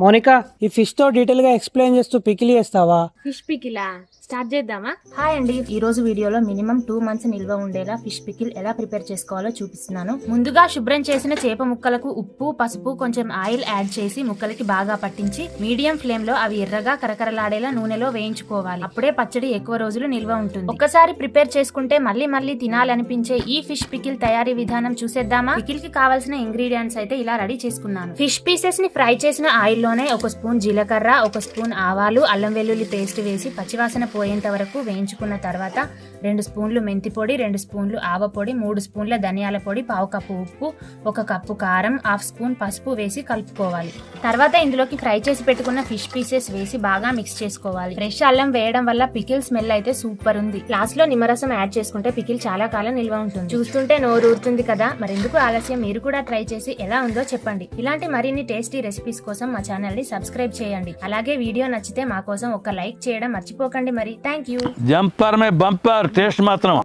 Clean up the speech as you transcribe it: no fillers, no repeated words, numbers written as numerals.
మోనికా ఈ ఫిష్ తో డీటెయిల్ గా ఎక్స్ప్లెయిన్ చేస్తూ పికిల్ చేస్తావా? ఫిష్ పికిలా స్టార్ట్ చేద్దామా? హాయ్ అండి, ఈ రోజు వీడియోలో మినిమం 2 months నిల్వ ఉండేలా ఫిష్ పికిల్ ఎలా ప్రిపేర్ చేసుకోవాలో చూపిస్తున్నాను. ముందుగా శుభ్రం చేసిన చేప ముక్కలకు ఉప్పు, పసుపు, కొంచెం ఆయిల్ యాడ్ చేసి ముక్కలకి బాగా పట్టించి మీడియం ఫ్లేమ్ లో అవి ఎర్రగా కరకరలాడేలా నూనెలో వేయించుకోవాలి. అప్పుడే పచ్చడి ఎక్కువ రోజులు నిల్వ ఉంటుంది. ఒక్కసారి ప్రిపేర్ చేసుకుంటే మళ్ళీ మళ్ళీ తినాలనిపించే ఈ ఫిష్ పికిల్ తయారీ విధానం చూసేద్దామా? పికిల్ కి కావాల్సిన ఇంగ్రీడియంట్స్ అయితే ఇలా రెడీ చేసుకున్నాను. ఫిష్ పీసెస్ ని ఫ్రై చేసిన ఆయిల్ లోనే 1 స్పూన్ జీలకర్ర, 1 స్పూన్ ఆవాలు, అల్లం వెల్లుల్లి పేస్ట్ వేసి పచ్చివాసన పోయేంత వరకు వేయించుకున్న తర్వాత 2 స్పూన్లు మెంతి పొడి, 2 స్పూన్లు ఆవ పొడి, 3 స్పూన్ల ధనియాల పొడి, 1/2 కప్పు ఉప్పు, 1 కప్పు కారం, 1/2 స్పూన్ పసుపు వేసి కలుపుకోవాలి. తర్వాత ఇందులోకి ఫ్రై చేసి పెట్టుకున్న ఫిష్ పీసెస్ వేసి బాగా మిక్స్ చేసుకోవాలి. ఫ్రెష్ అల్లం వేయడం వల్ల పికిల్ స్మెల్ అయితే సూపర్ ఉంది. లాస్ట్ లో నిమ్మరసం యాడ్ చేసుకుంటే పికిల్ చాలా కాలం నిల్వ ఉంటుంది. చూస్తుంటే నోరు ఊరుతుంది కదా, మరెందుకు ఆలస్యం, మీరు కూడా ట్రై చేసి ఎలా ఉందో చెప్పండి. ఇలాంటి మరిన్ని టేస్టీ రెసిపీస్ కోసం మా ఛానల్ ని సబ్స్క్రైబ్ చేయండి. అలాగే వీడియో నచ్చితే మా కోసం ఒక లైక్ చేయడం మర్చిపోకండి. మరి thank you. Jumper May bumper taste మాత్రం